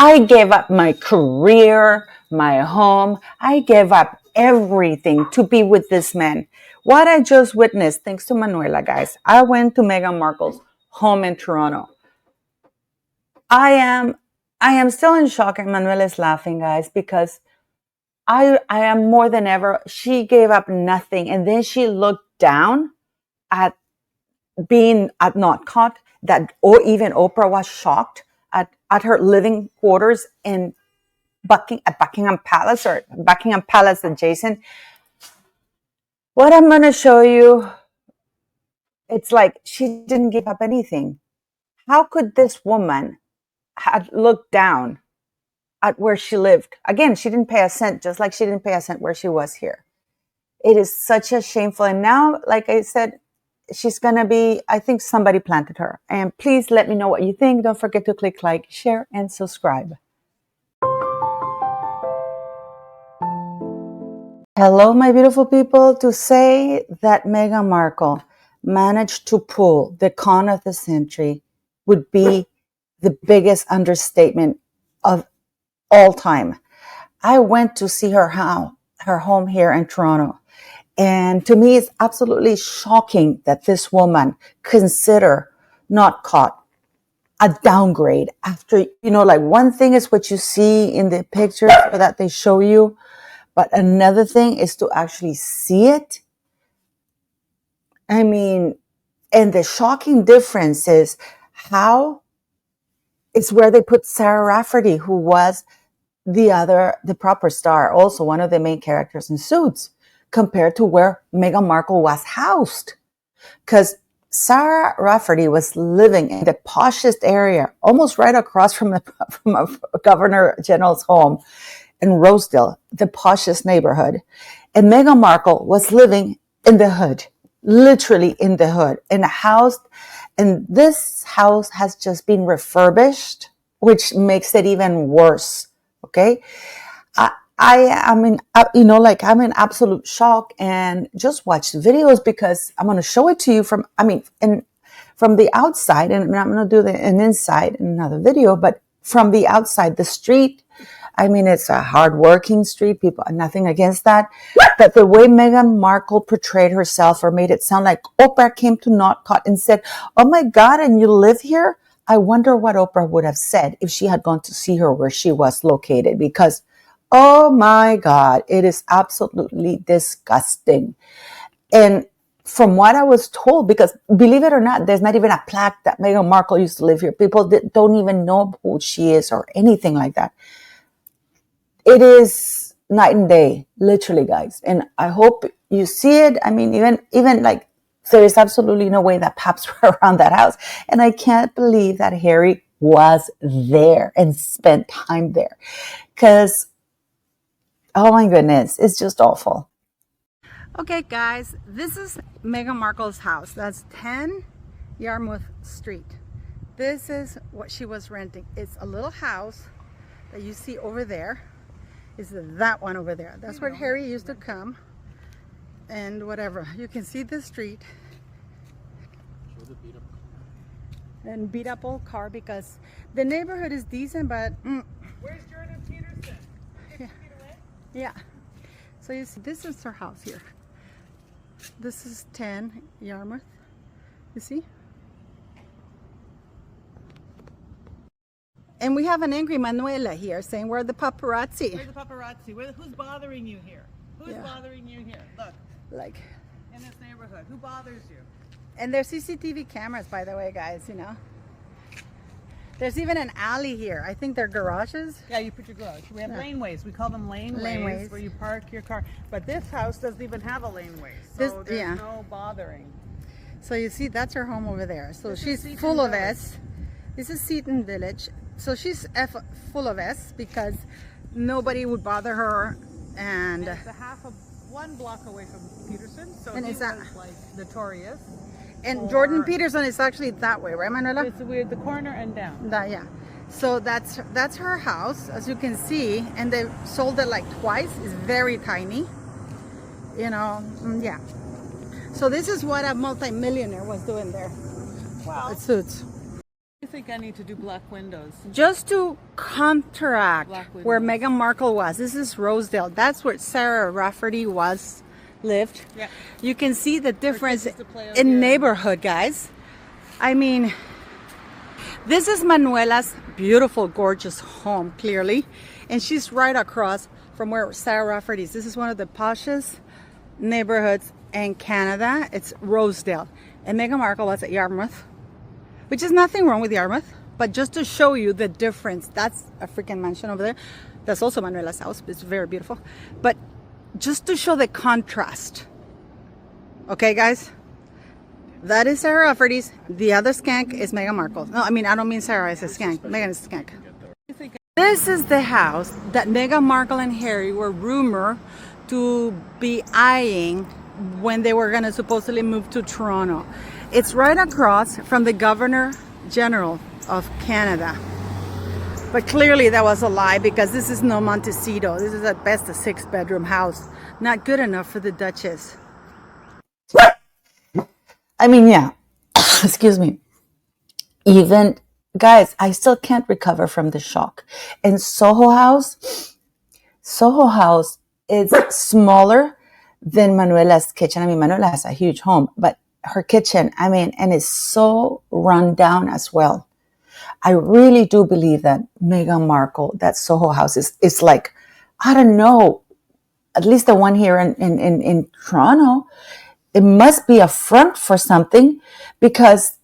I gave up my career, my home. I gave up everything to be with this man. What I just witnessed, thanks to Manuela, guys, I went to Meghan Markle's home in Toronto. I am I am still in shock, and Manuela is laughing, guys, because I am more than ever. She gave up nothing, and then she looked down at being at not caught, that or even Oprah was shocked at her living quarters in Buckingham Palace, or Buckingham Palace adjacent. What I'm going to show you, it's like she didn't give up anything. How could this woman had looked down at where she lived? Again, she didn't pay a cent, just like she didn't pay a cent where she was here. It is such a shameful. And now, like I said, she's going to be, I think somebody planted her. And please let me know what you think. Don't forget to click like, share, and subscribe. Hello, my beautiful people. To say that Meghan Markle managed to pull the con of the century would be the biggest understatement of all time. I went to see her home here in Toronto. And to me, it's absolutely shocking that this woman consider not caught a downgrade after, like one thing is what you see in the pictures that they show you, but another thing is to actually see it. I mean, and the shocking difference is how it's where they put Sarah Rafferty, who was the proper star, also one of the main characters in Suits, compared to where Meghan Markle was housed. Because Sarah Rafferty was living in the poshest area, almost right across from a Governor General's home in Rosedale, the poshest neighborhood. And Meghan Markle was living in the hood, literally in the hood, in a house. And this house has just been refurbished, which makes it even worse. Okay. I'm in absolute shock, and just watch the videos because I'm going to show it to you from the outside, and I'm going to do an inside in another video, but from the outside, the street, it's a hardworking street, people, nothing against that. But the way Meghan Markle portrayed herself, or made it sound like Oprah came to Not Caught and said, "Oh my God, and you live here?" I wonder what Oprah would have said if she had gone to see her where she was located, because oh my God, it is absolutely disgusting. And from what I was told, because believe it or not, there's not even a plaque that Meghan Markle used to live here. People don't even know who she is or anything like that. It is night and day, literally, guys. And I hope you see it. Even like there is absolutely no way that paps were around that house. And I can't believe that Harry was there and spent time there. Because oh my goodness, it's just awful. Okay, guys, this is Meghan Markle's house. That's 10 Yarmouth Street. This is what she was renting. It's a little house that you see over there. Is that one over there. That's where Harry used to come and whatever. You can see the street. Show the beat up car. And beat up old car, because the neighborhood is decent, but Where's Jordan Peterson? 50 feet away? Yeah. So you see, this is her house here. This is 10 Yarmouth. You see? And we have an angry Manuela here saying, "Where the paparazzi?" Where's the paparazzi? Who's bothering you here? Who's bothering you here? Look. Like. In this neighborhood. Who bothers you? And there's CCTV cameras, by the way, guys, There's even an alley here. I think they're garages. Yeah, you put your garage. We have laneways. We call them laneways, where you park your car. But this house doesn't even have a laneway. So there's no bothering. So you see, that's her home over there. So she's full of S. This is Seaton Village. So she's full of S because nobody would bother her. And it's one block away from Peterson. So and it's like notorious. And Jordan Peterson is actually that way, right, Manuela? It's weird, the corner and down. Yeah. So that's her house, as you can see, and they sold it like twice. It's very tiny, yeah. So this is what a multi-millionaire was doing there. Wow. It suits. I think I need to do black windows. Just to counteract where windows. Meghan Markle was. This is Rosedale. That's where Sarah Rafferty lived. Yeah. You can see the difference used to play out in here. neighborhood, guys. I mean, this is Manuela's beautiful, gorgeous home, clearly. And she's right across from where Sarah Rafferty is. This is one of the poshest neighborhoods in Canada. It's Rosedale. And Meghan Markle was at Yarmouth, which is nothing wrong with Yarmouth, but just to show you the difference. That's a freaking mansion over there. That's also Manuela's house. It's very beautiful. But just to show the contrast. Okay, guys? That is Sarah Rafferty's. The other skank is Meghan Markle. No, I mean, I don't mean Sarah is a skank. Meghan is a skank. This is the house that Meghan Markle and Harry were rumored to be eyeing when they were going to supposedly move to Toronto. It's right across from the Governor General of Canada. But clearly that was a lie, because this is no Montecito. This is at best a 6-bedroom house. Not good enough for the Duchess. I mean, yeah, excuse me. Even, guys, I still can't recover from the shock. And Soho House is smaller than Manuela's kitchen. I mean, Manuela has a huge home, but her kitchen, I mean, and it's so run down as well. I really do believe that Meghan Markle, that Soho House is like, I don't know, at least the one here in Toronto, it must be a front for something, because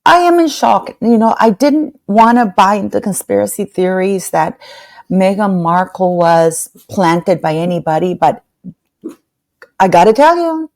I am in shock. You know, I didn't want to buy into conspiracy theories that Meghan Markle was planted by anybody, but I got to tell you,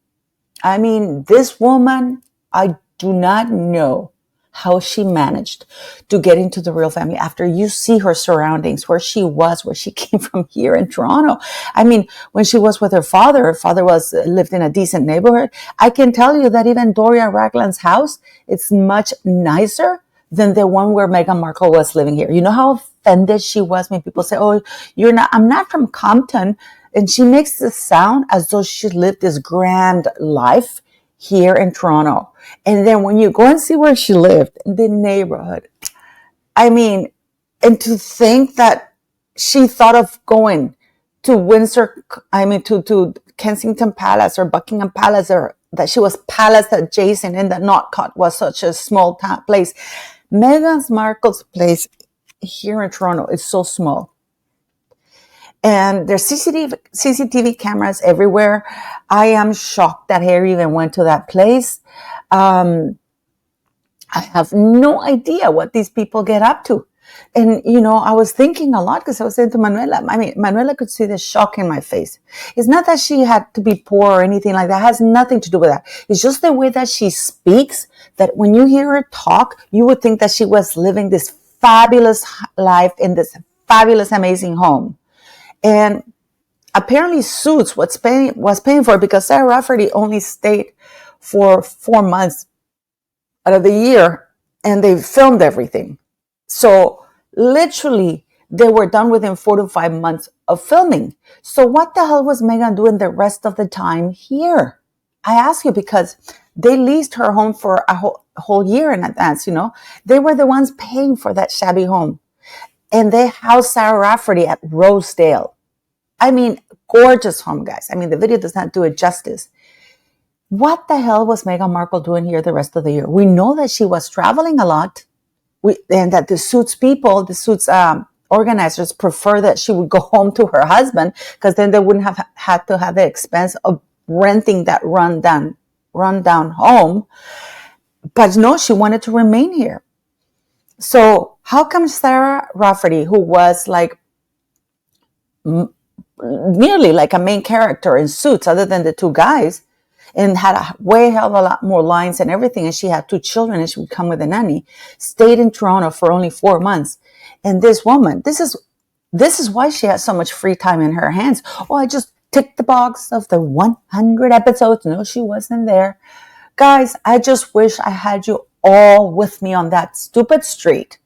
I mean, this woman, I do not know how she managed to get into the royal family after you see her surroundings, where she came from here in Toronto. I mean, when she was with her father lived in a decent neighborhood. I can tell you that even Doria Ragland's house, it's much nicer than the one where Meghan Markle was living here. You know how offended she was when people say, oh, I'm not from Compton. And she makes it sound as though she lived this grand life here in Toronto. And then when you go and see where she lived, in the neighborhood, I mean, and to think that she thought of going to Windsor, to Kensington Palace or Buckingham Palace, or that she was palace adjacent, and that Northcote was such a small town place. Meghan Markle's here in Toronto is so small. And there's CCTV cameras everywhere. I am shocked that Harry even went to that place. I have no idea what these people get up to. And, you know, I was thinking a lot, because I was saying to Manuela, I mean, Manuela could see the shock in my face. It's not that she had to be poor or anything like that. It has nothing to do with that. It's just the way that she speaks, that when you hear her talk, you would think that she was living this fabulous life in this fabulous, amazing home. And apparently Suits was paying for it, because Sarah Rafferty only stayed for 4 months out of the year, and they filmed everything. So literally they were done within 4 to 5 months of filming. So what the hell was Meghan doing the rest of the time here? I ask you, because they leased her home for a whole year in advance, you know. They were the ones paying for that shabby home. And they housed Sarah Rafferty at Rosedale. I mean, gorgeous home, guys. I mean, the video does not do it justice. What the hell was Meghan Markle doing here the rest of the year? We know that she was traveling a lot, and that the Suits organizers prefer that she would go home to her husband, because then they wouldn't have had to have the expense of renting that rundown home. But no, she wanted to remain here. So how come Sarah Rafferty, who was like nearly like a main character in Suits, other than the two guys, and had a hell of a lot more lines and everything, and she had 2 children, and she would come with a nanny, stayed in Toronto for only 4 months. And this woman, this is why she has so much free time in her hands. Oh, I just ticked the box of the 100 episodes. No, she wasn't there. Guys, I just wish I had you all with me on that stupid street,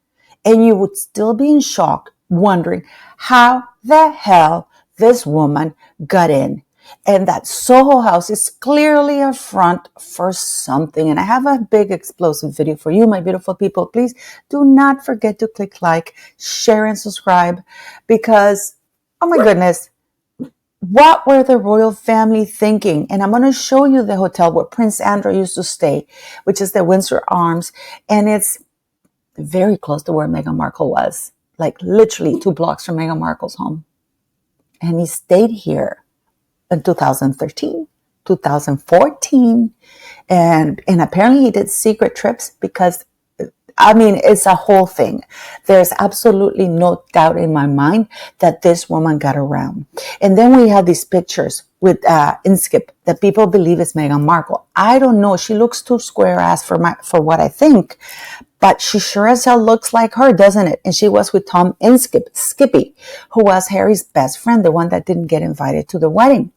and you would still be in shock, wondering how the hell this woman got in. And that Soho House is clearly a front for something. And I have a big explosive video for you, my beautiful people. Please do not forget to click like, share, and subscribe because, oh my goodness, what were the royal family thinking? And I'm going to show you the hotel where Prince Andrew used to stay, which is the Windsor Arms. And it's very close to where Meghan Markle was, like literally 2 blocks from Meghan Markle's home. And he stayed here in 2013, 2014. And apparently he did secret trips because, I mean, it's a whole thing. There's absolutely no doubt in my mind that this woman got around. And then we have these pictures with Inskip that people believe is Meghan Markle. I don't know. She looks too square ass for what I think. But she sure as hell looks like her, doesn't it? And she was with Tom Inskip, Skippy, who was Harry's best friend, the one that didn't get invited to the wedding.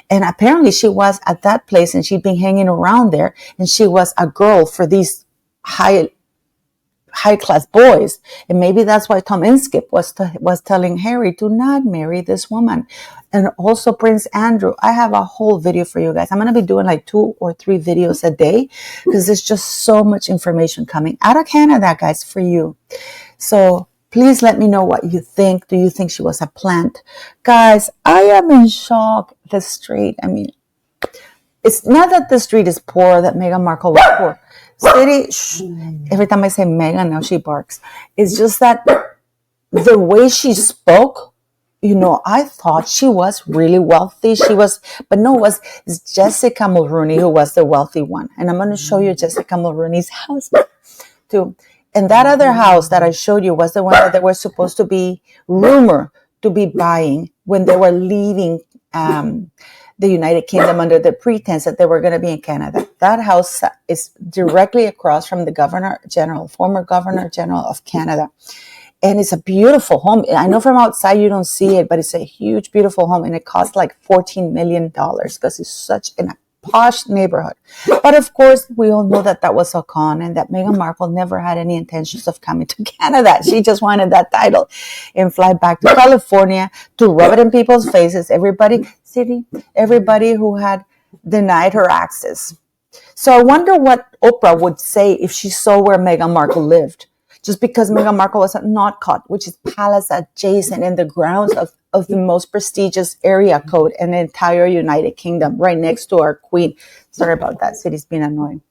And apparently she was at that place and she'd been hanging around there. And she was a girl for these high-class boys. And maybe that's why Tom Inskip was telling Harry, do not marry this woman. And also Prince Andrew. I have a whole video for you guys. I'm going to be doing like 2 or 3 videos a day because there's just so much information coming out of Canada, guys, for you. So please let me know what you think. Do you think she was a plant? Guys, I am in shock. The street, I mean, it's not that the street is poor, that Meghan Markle was poor. City, shh, every time I say Meghan, now she barks. It's just that the way she spoke, you know, I thought she was really wealthy. But no, it's Jessica Mulrooney who was the wealthy one. And I'm going to show you Jessica Mulrooney's house too. And that other house that I showed you was the one that they were supposed to be rumored to be buying when they were leaving the United Kingdom under the pretense that they were going to be in Canada. That house is directly across from the former Governor General of Canada. And it's a beautiful home. I know from outside you don't see it, but it's a huge, beautiful home. And it cost like $14 million because it's such a posh neighborhood. But of course, we all know that that was a con and that Meghan Markle never had any intentions of coming to Canada. She just wanted that title and fly back to California to rub it in people's faces. Everybody who had denied her access. So I wonder what Oprah would say if she saw where Meghan Markle lived. Just because Meghan Markle was at Northcote, which is palace adjacent in the grounds of the most prestigious area code in the entire United Kingdom, right next to our queen. Sorry about that. City's being annoying.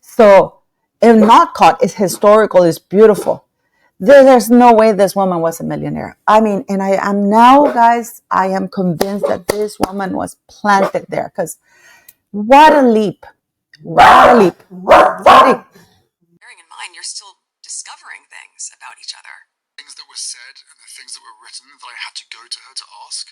So, if Northcote is historical, it's beautiful. There's no way this woman was a millionaire. I mean, and I am now, guys, I am convinced that this woman was planted there because what a leap. What a leap. Bearing in mind, you're still discovering things about each other. Things that were said and the things that were written that I had to go to her to ask.